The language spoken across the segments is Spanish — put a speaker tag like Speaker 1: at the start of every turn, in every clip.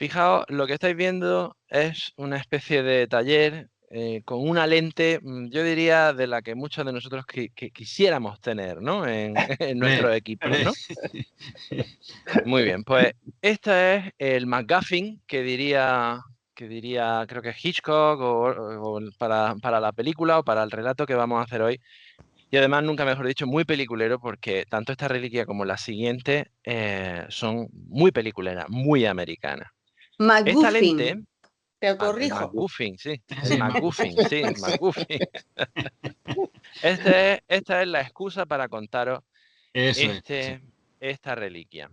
Speaker 1: Fijaos, lo que estáis viendo es una especie de taller con una lente, yo diría, de la que muchos de nosotros que quisiéramos tener, ¿no? En nuestros equipos, ¿no? Muy bien, pues este es el MacGuffin que diría, creo que Hitchcock o para la película o para el relato que vamos a hacer hoy. Y además, nunca mejor dicho, muy peliculero porque tanto esta reliquia como la siguiente son muy peliculeras, muy americanas. Esta
Speaker 2: McGuffin,
Speaker 1: lente,
Speaker 2: te
Speaker 1: el
Speaker 2: corrijo.
Speaker 1: MacGuffin, sí, el
Speaker 3: Sí,
Speaker 1: MacGuffin, sí, el MacGuffin. Esta es la excusa para contaros
Speaker 3: eso es. Sí.
Speaker 1: esta reliquia.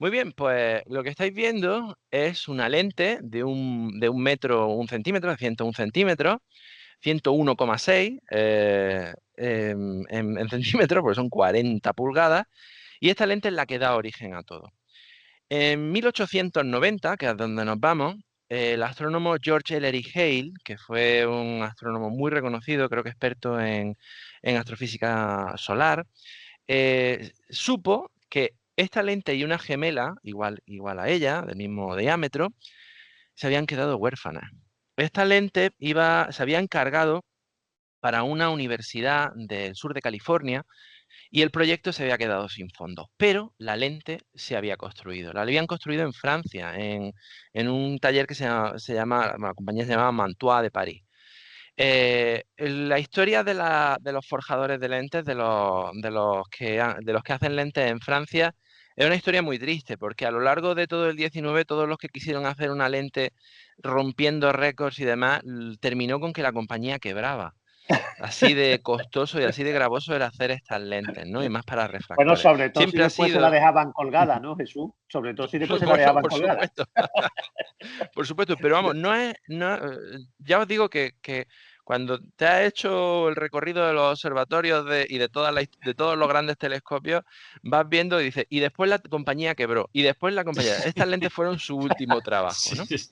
Speaker 1: Muy bien, pues lo que estáis viendo es una lente de un metro, un centímetro, de 101 centímetros, 101,6 en centímetros, porque son 40 pulgadas, y esta lente es la que da origen a todo. En 1890, que es donde nos vamos, el astrónomo George Ellery Hale, que fue un astrónomo muy reconocido, creo que experto en astrofísica solar, supo que esta lente y una gemela, igual a ella, del mismo diámetro, se habían quedado huérfanas. Esta lente se había encargado para una universidad del sur de California y el proyecto se había quedado sin fondos, pero la lente se había construido. La habían construido en Francia, en un taller que la compañía se llama Mantois de París. La historia de los forjadores de lentes, de los que hacen lentes en Francia, es una historia muy triste, porque a lo largo de todo el 19, todos los que quisieron hacer una lente rompiendo récords y demás, terminó con que la compañía quebraba. Así de costoso y así de gravoso era hacer estas lentes, ¿no? Y más para
Speaker 4: Bueno,
Speaker 1: refractores.
Speaker 4: sobre todo si
Speaker 1: Siempre ha
Speaker 4: después se la
Speaker 1: sido,
Speaker 4: dejaban colgada, ¿no, Jesús? Sobre todo si después se la
Speaker 1: bueno,
Speaker 4: dejaban
Speaker 1: por
Speaker 4: colgada.
Speaker 1: supuesto, por supuesto, pero vamos, ya os digo que cuando te has hecho el recorrido de los observatorios y de todos los grandes telescopios, vas viendo y dices, y después la compañía quebró, y después la compañía, estas lentes fueron su último trabajo, ¿no?
Speaker 3: Sí, sí,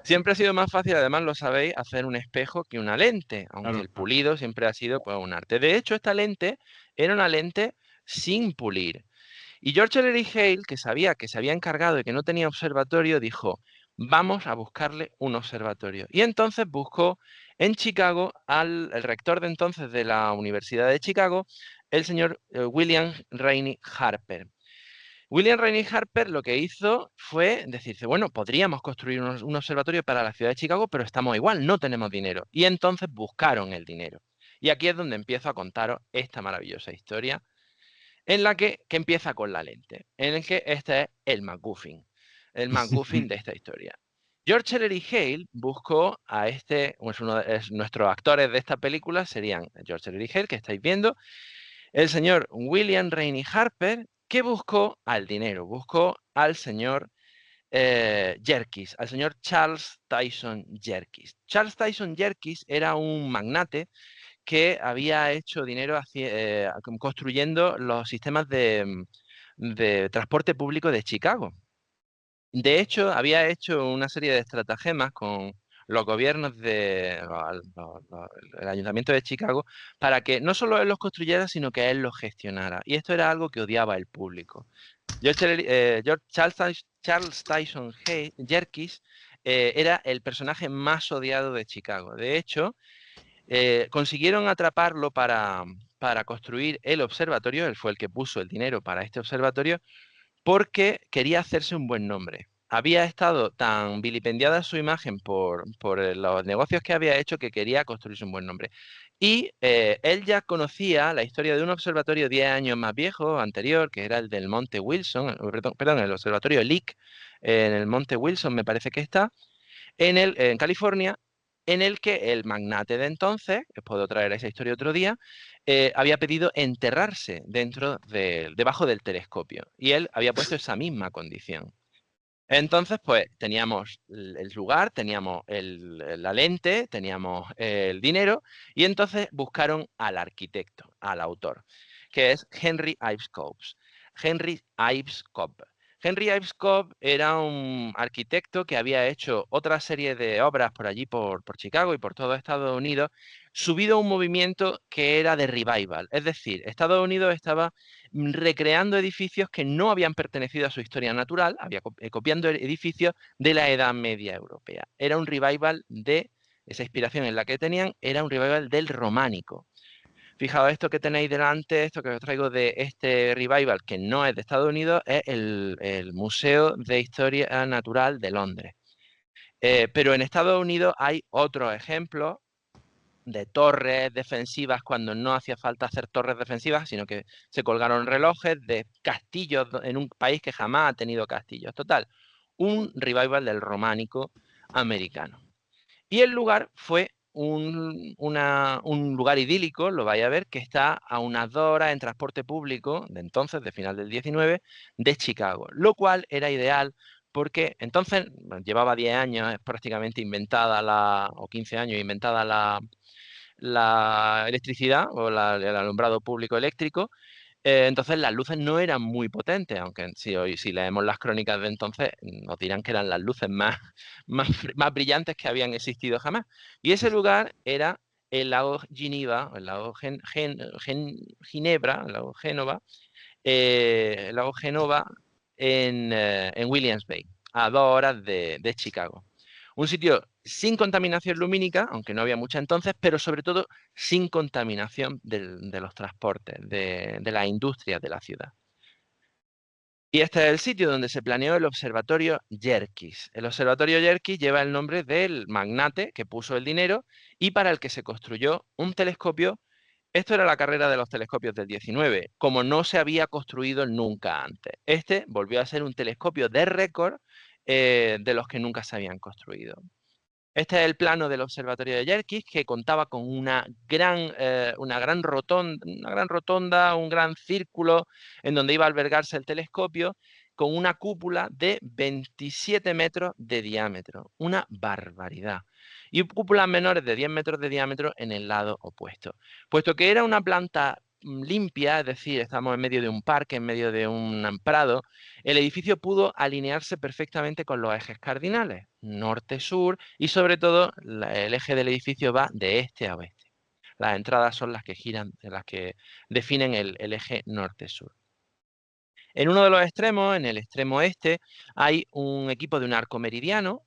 Speaker 1: Siempre ha sido más fácil, además lo sabéis, hacer un espejo que una lente, aunque
Speaker 3: claro,
Speaker 1: el
Speaker 3: claro.
Speaker 1: pulido siempre ha sido pues, un arte. De hecho, esta lente era una lente sin pulir. Y George Ellery Hale, que sabía que se había encargado de que no tenía observatorio, dijo, vamos a buscarle un observatorio. Y entonces buscó en Chicago al el rector de entonces de la Universidad de Chicago, el señor William Rainey Harper. William Rainey Harper lo que hizo fue decirse, bueno, podríamos construir un observatorio para la ciudad de Chicago, pero estamos igual, no tenemos dinero. Y entonces buscaron el dinero. Y aquí es donde empiezo a contaros esta maravillosa historia, en la que empieza con la lente, en el que este es el MacGuffin de esta historia. George Ellery Hale buscó a nuestros actores de esta película serían George Ellery Hale, que estáis viendo, el señor William Rainey Harper, que buscó al dinero, buscó al señor Yerkes, al señor Charles Tyson Yerkes. Charles Tyson Yerkes era un magnate que había hecho dinero construyendo los sistemas de transporte público de Chicago. De hecho, había hecho una serie de estratagemas con los gobiernos el Ayuntamiento de Chicago para que no solo él los construyera, sino que él los gestionara. Y esto era algo que odiaba el público. Charles Tyson Yerkes era el personaje más odiado de Chicago. De hecho, consiguieron atraparlo para construir el observatorio. Él fue el que puso el dinero para este observatorio porque quería hacerse un buen nombre. Había estado tan vilipendiada su imagen por los negocios que había hecho que quería construirse un buen nombre. Y él ya conocía la historia de un observatorio 10 años más viejo, anterior, que era el del Monte Wilson, perdón, el observatorio Lick, en el Monte Wilson me parece que está, en California, en el que el magnate de entonces, os puedo traer esa historia otro día, había pedido enterrarse debajo del telescopio. Y él había puesto esa misma condición. Entonces, pues teníamos el lugar, teníamos la lente, teníamos el dinero, y entonces buscaron al arquitecto, al autor, que es Henry Ives Cope. Henry Ives Cope. Henry Ives Cobb era un arquitecto que había hecho otra serie de obras por allí, por Chicago y por todo Estados Unidos, subido a un movimiento que era de revival. Es decir, Estados Unidos estaba recreando edificios que no habían pertenecido a su historia natural, copiando edificios de la Edad Media europea. Era un revival de esa inspiración en la que tenían, era un revival del románico. Fijaos, esto que tenéis delante, esto que os traigo de este revival, que no es de Estados Unidos, es el Museo de Historia Natural de Londres. Pero en Estados Unidos hay otros ejemplos de torres defensivas cuando no hacía falta hacer torres defensivas, sino que se colgaron relojes de castillos en un país que jamás ha tenido castillos. Total, un revival del románico americano. Y el lugar fue un lugar idílico, lo vais a ver, que está a unas 2 horas en transporte público, de entonces, de final del 19, de Chicago, lo cual era ideal porque entonces llevaba 10 años prácticamente inventada o 15 años inventada la electricidad o el alumbrado público eléctrico. Entonces las luces no eran muy potentes, aunque si leemos las crónicas de entonces nos dirán que eran las luces más brillantes que habían existido jamás. Y ese lugar era el lago Geneva, el lago Ginebra, el lago Génova, el lago Genova en Williams Bay, a 2 horas de Chicago. Un sitio sin contaminación lumínica, aunque no había mucha entonces, pero sobre todo sin contaminación de los transportes, de las industrias de la ciudad. Y este es el sitio donde se planeó el observatorio Yerkes. El observatorio Yerkes lleva el nombre del magnate que puso el dinero y para el que se construyó un telescopio. Esto era la carrera de los telescopios del 19, como no se había construido nunca antes. Este volvió a ser un telescopio de récord de los que nunca se habían construido. Este es el plano del observatorio de Yerkes, que contaba con una gran rotonda, un gran círculo en donde iba a albergarse el telescopio, con una cúpula de 27 metros de diámetro. Una barbaridad. Y cúpulas menores de 10 metros de diámetro en el lado opuesto. Puesto que era una planta limpia, es decir, estamos en medio de un parque, en medio de un prado, el edificio pudo alinearse perfectamente con los ejes cardinales, norte-sur, y sobre todo el eje del edificio va de este a oeste. Las entradas son las que giran, las que definen el eje norte-sur. En uno de los extremos, en el extremo este, hay un equipo de un arco meridiano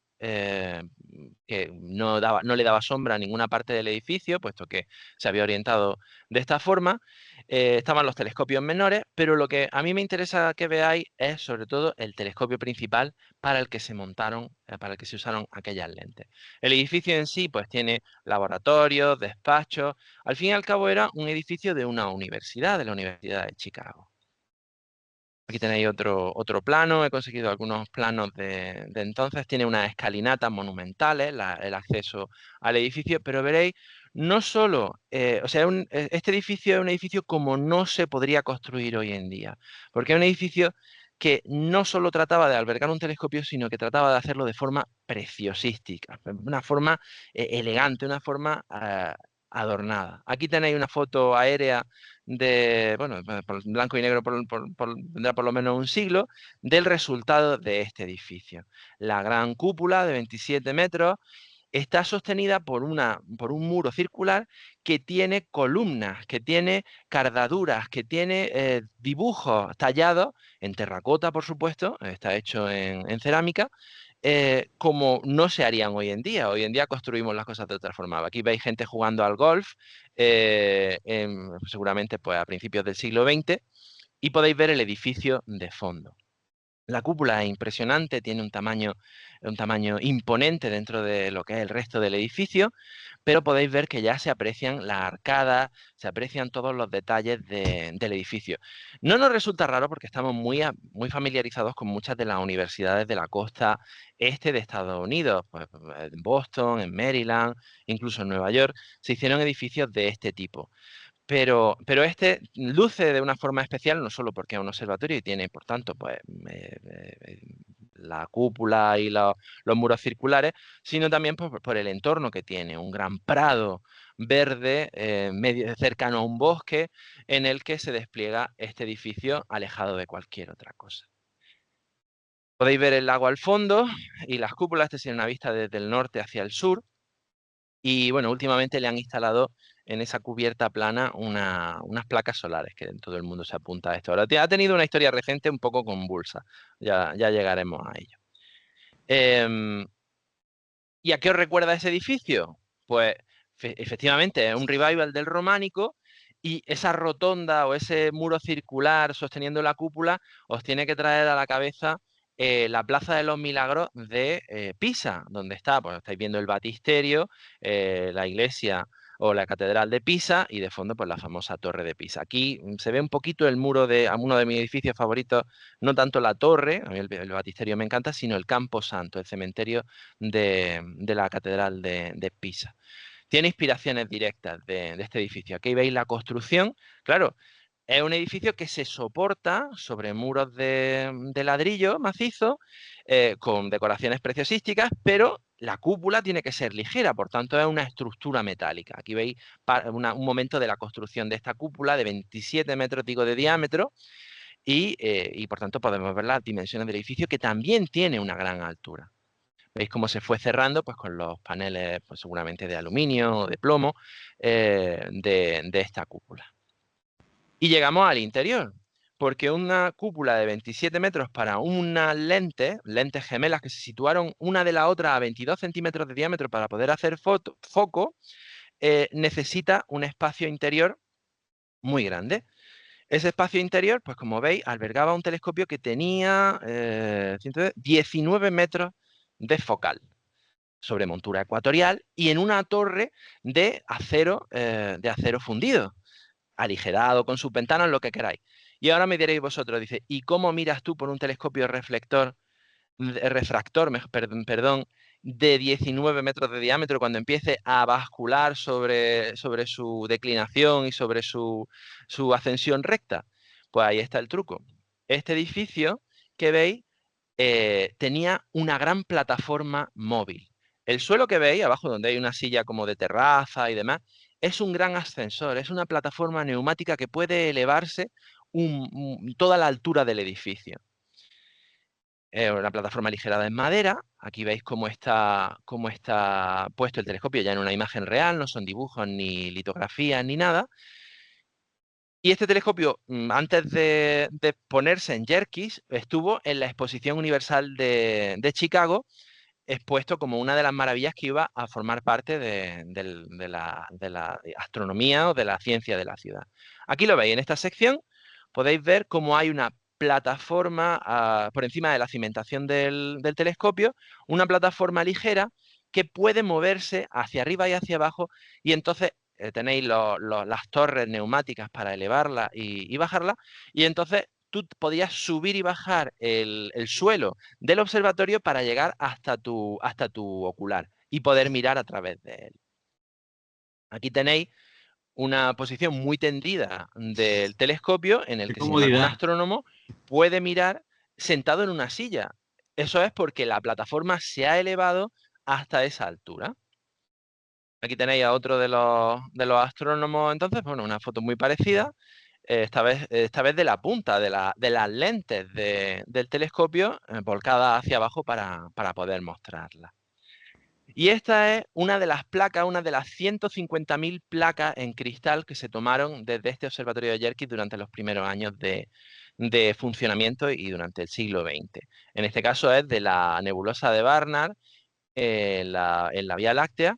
Speaker 1: que no le daba sombra a ninguna parte del edificio, puesto que se había orientado de esta forma. Estaban los telescopios menores, pero lo que a mí me interesa que veáis es sobre todo el telescopio principal para el que se montaron, para el que se usaron aquellas lentes. El edificio en sí pues tiene laboratorios, despachos. Al fin y al cabo era un edificio de una universidad, de la Universidad de Chicago. Aquí tenéis otro plano, he conseguido algunos planos de entonces, tiene unas escalinatas monumentales, el acceso al edificio, pero veréis, no solo, o sea, este edificio es un edificio como no se podría construir hoy en día, porque es un edificio que no solo trataba de albergar un telescopio, sino que trataba de hacerlo de forma preciosística, una forma elegante, una forma adornada. Aquí tenéis una foto aérea bueno, por blanco y negro vendrá por lo menos un siglo, del resultado de este edificio. La gran cúpula de 27 metros está sostenida por un muro circular que tiene columnas, que tiene cardaduras, que tiene dibujos tallados en terracota, por supuesto, está hecho en cerámica, como no se harían hoy en día. Hoy en día construimos las cosas de otra forma. Aquí veis gente jugando al golf, seguramente pues, a principios del siglo XX, y podéis ver el edificio de fondo. La cúpula es impresionante, tiene un tamaño imponente dentro de lo que es el resto del edificio, pero podéis ver que ya se aprecian las arcadas, se aprecian todos los detalles del edificio. No nos resulta raro porque estamos muy familiarizados con muchas de las universidades de la costa este de Estados Unidos, pues, en Boston, en Maryland, incluso en Nueva York, se hicieron edificios de este tipo. Pero este luce de una forma especial, no solo porque es un observatorio y tiene, por tanto, pues, la cúpula y los muros circulares, sino también por el entorno que tiene, un gran prado verde medio cercano a un bosque en el que se despliega este edificio alejado de cualquier otra cosa. Podéis ver el lago al fondo y las cúpulas. Esta sería una vista desde el norte hacia el sur. Y bueno, últimamente le han instalado en esa cubierta plana unas placas solares, que todo el mundo se apunta a esto. Ahora, ha tenido una historia reciente un poco convulsa. Ya llegaremos a ello. Em, ¿Y a qué os recuerda ese edificio? Pues efectivamente es un revival del románico, y esa rotonda o ese muro circular sosteniendo la cúpula os tiene que traer a la cabeza la Plaza de los Milagros de Pisa, donde está, pues estáis viendo el batisterio, la iglesia o la catedral de Pisa, y de fondo pues la famosa torre de Pisa. Aquí se ve un poquito el muro de uno de mis edificios favoritos, no tanto la torre, a mí el batisterio me encanta, sino el Campo Santo, el cementerio de la catedral de Pisa. Tiene inspiraciones directas de este edificio. Aquí veis la construcción. Claro, es un edificio que se soporta sobre muros de ladrillo macizo, con decoraciones preciosísticas, pero la cúpula tiene que ser ligera, por tanto es una estructura metálica. Aquí veis un momento de la construcción de esta cúpula de 27 metros, digo, de diámetro, y por tanto podemos ver las dimensiones del edificio, que también tiene una gran altura. Veis cómo se fue cerrando, pues con los paneles, pues seguramente de aluminio o de plomo, de esta cúpula. Y llegamos al interior, porque una cúpula de 27 metros para unas lentes gemelas que se situaron una de la otra a 22 centímetros de diámetro para poder hacer foco, necesita un espacio interior muy grande. Ese espacio interior, pues como veis, albergaba un telescopio que tenía 19 metros de focal sobre montura ecuatorial y en una torre de acero fundido, aligerado con sus ventanas, lo que queráis. Y ahora me diréis vosotros, dice, ¿y cómo miras tú por un telescopio refractor, perdón, de 19 metros de diámetro cuando empiece a bascular sobre su declinación y sobre su ascensión recta? Pues ahí está el truco. Este edificio que veis tenía una gran plataforma móvil. El suelo que veis, abajo donde hay una silla como de terraza y demás, es un gran ascensor, es una plataforma neumática que puede elevarse toda la altura del edificio. Una plataforma aligerada en madera. Aquí veis cómo está puesto el telescopio ya en una imagen real, no son dibujos ni litografías ni nada. Y este telescopio, antes de ponerse en Yerkes, estuvo en la Exposición Universal de Chicago, expuesto como una de las maravillas que iba a formar parte de la astronomía o de la ciencia de la ciudad. Aquí lo veis, en esta sección podéis ver cómo hay una plataforma por encima de la cimentación del telescopio, una plataforma ligera que puede moverse hacia arriba y hacia abajo, y entonces tenéis las torres neumáticas para elevarla y bajarla, y entonces tú podías subir y bajar el suelo del observatorio para llegar hasta tu ocular y poder mirar a través de él. Aquí tenéis una posición muy tendida del telescopio en el
Speaker 2: Qué
Speaker 1: que, sin embargo, un
Speaker 2: comodidad.
Speaker 1: astrónomo puede mirar sentado en una silla. Eso es porque la plataforma se ha elevado hasta esa altura. Aquí tenéis a otro de los astrónomos, entonces, bueno, una foto muy parecida, esta vez de la punta de las lentes del telescopio, volcada hacia abajo para poder mostrarla. Y esta es una de las placas, una de las 150.000 placas en cristal que se tomaron desde este observatorio de Yerkes durante los primeros años de funcionamiento y durante el siglo XX. En este caso es de la nebulosa de Barnard, en la Vía Láctea,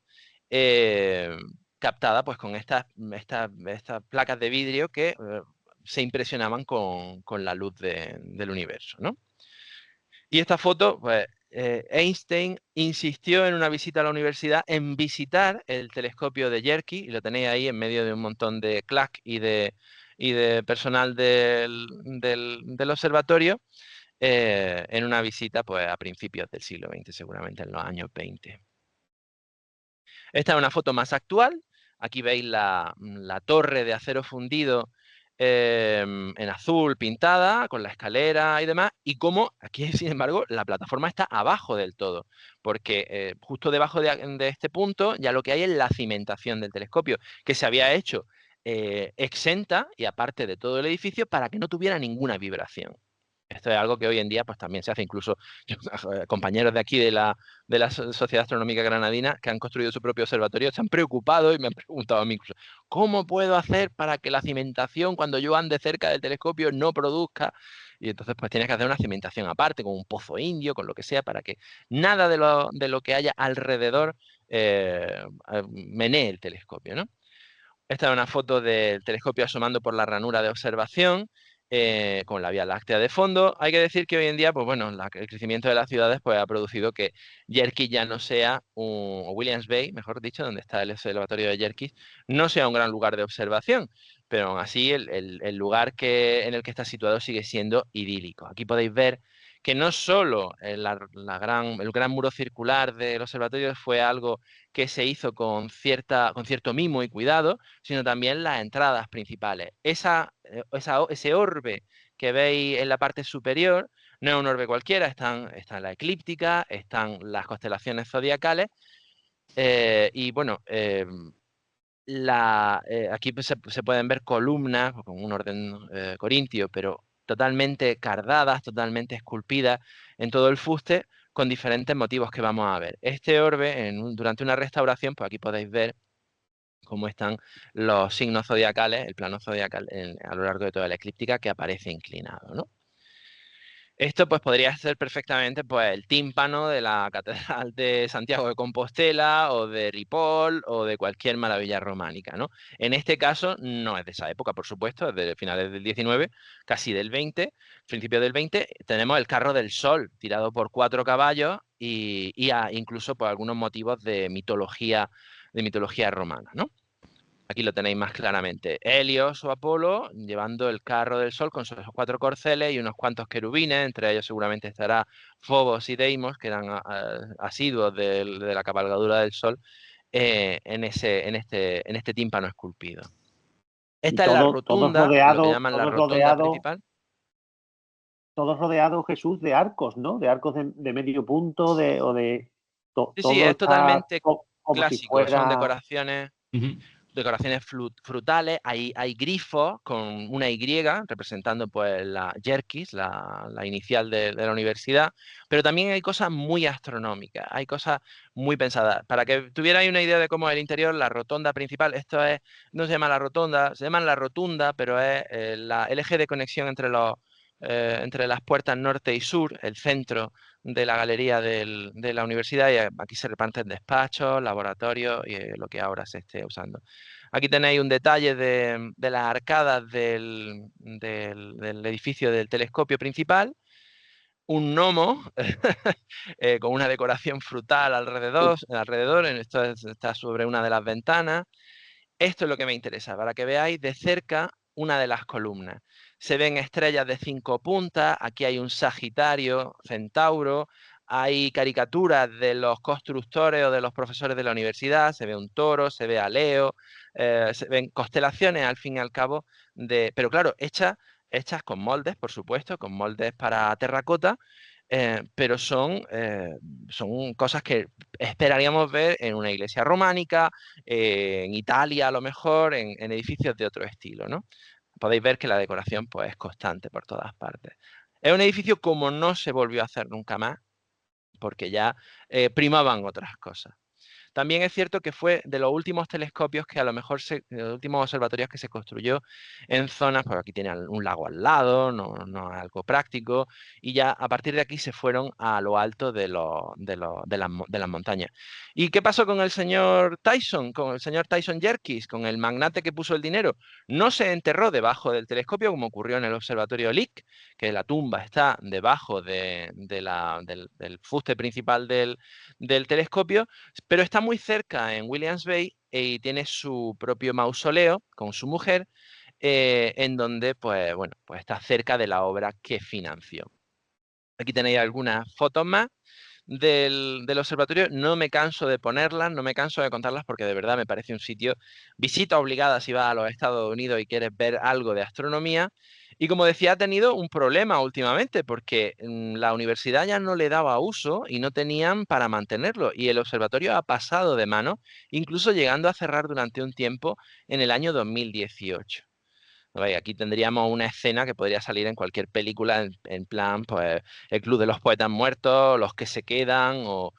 Speaker 1: eh, captada pues con estas placas de vidrio que se impresionaban con la luz del universo, ¿no? Y esta foto, pues, Einstein insistió en una visita a la universidad en visitar el telescopio de Yerkes, y lo tenéis ahí en medio de un montón de clac y de personal del observatorio, en una visita pues, a principios del siglo XX, seguramente en los años 20. Esta es una foto más actual. Aquí veis la torre de acero fundido en azul pintada, con la escalera y demás, y cómo aquí, sin embargo, la plataforma está abajo del todo, porque justo debajo de este punto ya lo que hay es la cimentación del telescopio, que se había hecho exenta y aparte de todo el edificio para que no tuviera ninguna vibración. Esto es algo que hoy en día pues también se hace, incluso compañeros de aquí de la Sociedad Astronómica Granadina que han construido su propio observatorio se han preocupado y me han preguntado a mí incluso, ¿cómo puedo hacer para que la cimentación cuando yo ande cerca del telescopio no produzca? Y entonces pues tienes que hacer una cimentación aparte, con un pozo indio, con lo que sea, para que nada de lo que haya alrededor menee el telescopio, ¿no? Esta es una foto del telescopio asomando por la ranura de observación, con la Vía Láctea de fondo. Hay que decir que hoy en día, pues bueno, el crecimiento de las ciudades pues, ha producido que Yerkes ya no sea o Williams Bay, mejor dicho, donde está el observatorio de Yerkes, no sea un gran lugar de observación, pero aún así el lugar en el que está situado sigue siendo idílico. Aquí podéis ver que no solo el gran muro circular del observatorio fue algo que se hizo con cierto mimo y cuidado, sino también las entradas principales. Ese orbe que veis en la parte superior no es un orbe cualquiera, está la eclíptica, están las constelaciones zodiacales, y bueno, aquí pues, se pueden ver columnas con un orden corintio, pero totalmente cardadas, totalmente esculpidas en todo el fuste, con diferentes motivos que vamos a ver. Este orbe, durante una restauración, pues aquí podéis ver cómo están los signos zodiacales, el plano zodiacal a lo largo de toda la eclíptica que aparece inclinado, ¿no? Esto pues podría ser perfectamente pues el tímpano de la Catedral de Santiago de Compostela o de Ripoll o de cualquier maravilla románica, ¿no? En este caso no es de esa época, por supuesto, es de finales del 19, casi del 20, principio del 20, tenemos el carro del Sol tirado por 4 caballos y incluso por algunos motivos de mitología romana, ¿no? Aquí lo tenéis más claramente. Helios o Apolo llevando el carro del Sol con sus 4 corceles y unos cuantos querubines, entre ellos seguramente estará Fobos y Deimos, que eran asiduos de la cabalgadura del Sol, en este tímpano esculpido.
Speaker 4: Y
Speaker 1: Esta es la rotunda, lo que llaman la rotonda principal.
Speaker 4: Todos rodeados, Jesús, de arcos, ¿no? De arcos de medio punto,
Speaker 1: Sí,
Speaker 4: todo
Speaker 1: es
Speaker 4: está
Speaker 1: totalmente
Speaker 4: como si
Speaker 1: clásico, son
Speaker 4: fuera.
Speaker 1: decoraciones frutales, hay grifos con una Y representando pues la Yerkes, la inicial de la universidad, pero también hay cosas muy astronómicas, hay cosas muy pensadas. Para que tuvierais una idea de cómo es el interior, la rotonda principal, no se llama la rotonda, se llama la rotunda, pero es el eje de conexión entre las puertas norte y sur, el centro de la galería de la universidad, y aquí se reparten despachos, laboratorios y lo que ahora se esté usando. Aquí tenéis un detalle de las arcadas del edificio del telescopio principal, un gnomo con una decoración frutal alrededor, esto está sobre una de las ventanas. Esto es lo que me interesa, para que veáis de cerca una de las columnas. Se ven estrellas de 5 puntas, aquí hay un Sagitario, Centauro, hay caricaturas de los constructores o de los profesores de la universidad, se ve un toro, se ve a Leo, se ven constelaciones al fin y al cabo, pero claro, hechas con moldes, por supuesto, con moldes para terracota, pero son cosas que esperaríamos ver en una iglesia románica, en Italia a lo mejor, en edificios de otro estilo, ¿no? Podéis ver que la decoración pues, es constante por todas partes. Es un edificio como no se volvió a hacer nunca más, porque ya primaban otras cosas. También es cierto que fue de los últimos telescopios que a lo mejor, de los últimos observatorios que se construyó en zonas, pues aquí tiene un lago al lado, no es algo práctico, y ya a partir de aquí se fueron a lo alto de las montañas. ¿Y qué pasó con el señor Tyson, con el señor Tyson Yerkes, con el magnate que puso el dinero? No se enterró debajo del telescopio como ocurrió en el observatorio Lick, que la tumba está debajo del fuste principal del telescopio, pero está muy cerca en Williams Bay y tiene su propio mausoleo con su mujer, en donde pues, bueno, pues está cerca de la obra que financió. Aquí tenéis algunas fotos más del observatorio. No me canso de ponerlas, no me canso de contarlas porque de verdad me parece un sitio visita obligada si vas a los Estados Unidos y quieres ver algo de astronomía. Y como decía, ha tenido un problema últimamente porque la universidad ya no le daba uso y no tenían para mantenerlo. Y el observatorio ha pasado de mano, incluso llegando a cerrar durante un tiempo en el año 2018. Vaya, aquí tendríamos una escena que podría salir en cualquier película, en plan, pues, El Club de los Poetas Muertos, Los que se quedan, o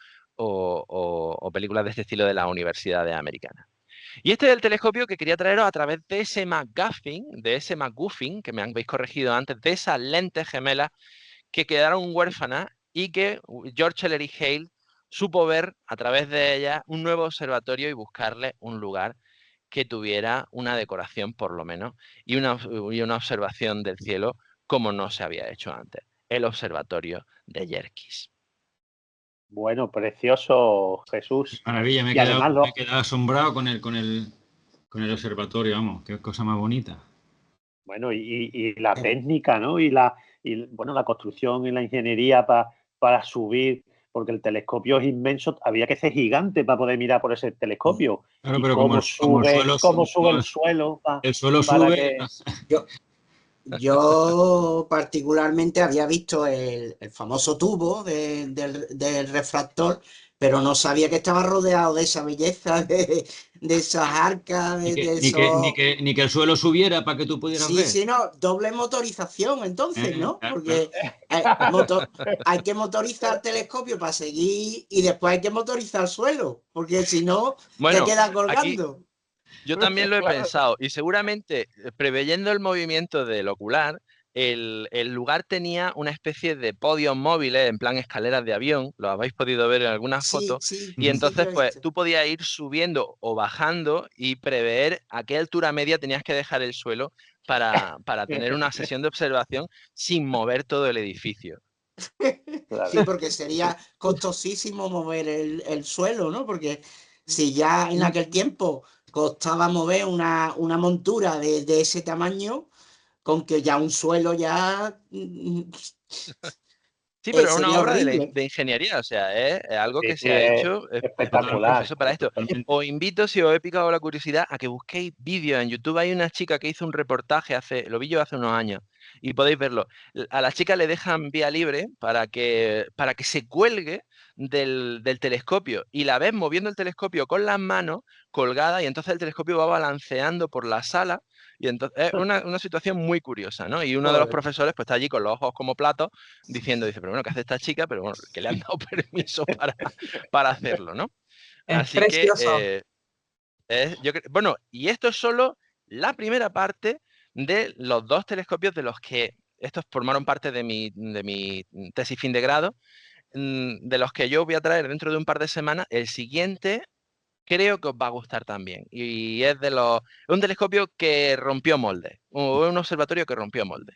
Speaker 1: películas de este estilo de las universidades americanas. Y este es el telescopio que quería traeros a través de ese MacGuffin, que me habéis corregido antes, de esas lentes gemelas que quedaron huérfanas y que George Ellery Hale supo ver a través de ellas un nuevo observatorio y buscarle un lugar que tuviera una decoración por lo menos y una observación del cielo como no se había hecho antes, el observatorio de Yerkes.
Speaker 4: Bueno, precioso, Jesús.
Speaker 2: Maravilla,
Speaker 4: Y además,
Speaker 2: me he quedado asombrado con el observatorio, vamos, qué cosa más bonita.
Speaker 4: bueno, y la técnica, ¿no? Bueno, la construcción y la ingeniería para subir, porque el telescopio es inmenso, había que ser gigante para poder mirar por ese telescopio.
Speaker 2: Claro,
Speaker 4: Y
Speaker 2: pero
Speaker 4: cómo sube el suelo
Speaker 2: el suelo
Speaker 4: para
Speaker 2: sube.
Speaker 4: que...
Speaker 3: Yo particularmente había visto el famoso tubo del refractor, pero no sabía que estaba rodeado de esa belleza, de esas arcas, de esos...
Speaker 2: Ni que el suelo subiera para que tú pudieras
Speaker 3: Sí,
Speaker 2: ver.
Speaker 3: sí, no, doble motorización entonces, ¿no?
Speaker 2: Claro,
Speaker 3: Porque hay que motorizar el telescopio para seguir y después hay que motorizar el suelo, porque si no, te
Speaker 1: Bueno,
Speaker 3: quedas
Speaker 1: aquí
Speaker 3: colgando.
Speaker 1: yo también lo he
Speaker 4: Claro.
Speaker 1: pensado y seguramente preveyendo el movimiento del ocular, el lugar tenía una especie de podios móviles en plan escaleras de avión, lo habéis podido ver en algunas
Speaker 3: Sí,
Speaker 1: fotos,
Speaker 3: sí,
Speaker 1: y
Speaker 3: sí,
Speaker 1: entonces
Speaker 3: yo he
Speaker 1: pues
Speaker 3: visto.
Speaker 1: tú podías ir subiendo o bajando y prever a qué altura media tenías que dejar el suelo para tener una sesión de observación sin mover todo el edificio.
Speaker 3: Sí,
Speaker 4: Claro.
Speaker 3: porque sería costosísimo mover el suelo, ¿no? Porque si ya en aquel tiempo costaba mover una montura de ese tamaño, con que ya un suelo ya
Speaker 1: Sí, pero es una
Speaker 3: sería
Speaker 1: obra
Speaker 3: horrible.
Speaker 1: de ingeniería, o sea, es algo
Speaker 4: Sí,
Speaker 1: que se ha
Speaker 4: es
Speaker 1: hecho
Speaker 4: espectacular.
Speaker 1: preciso para esto.
Speaker 2: Totalmente.
Speaker 1: Os invito, si os he picado la curiosidad, a que busquéis vídeos en YouTube. Hay una chica que hizo un reportaje lo vi yo hace unos años, y podéis verlo. A la chica le dejan vía libre para que se cuelgue del telescopio, y la ves moviendo el telescopio con las manos colgada, y entonces el telescopio va balanceando por la sala, y entonces es una situación muy curiosa, ¿no? Y uno de los
Speaker 3: Joder,
Speaker 1: profesores pues está allí con los ojos como platos dice, pero bueno, ¿qué hace esta chica? Pero bueno, que le han dado permiso para hacerlo, ¿no?
Speaker 5: Es
Speaker 1: Así que,
Speaker 5: precioso.
Speaker 1: bueno, y esto es solo la primera parte de los dos telescopios de los que estos formaron parte de mi tesis fin de grado, de los que yo voy a traer dentro de un par de semanas. El siguiente creo que os va a gustar también. Y es un telescopio que rompió molde, un observatorio que rompió molde.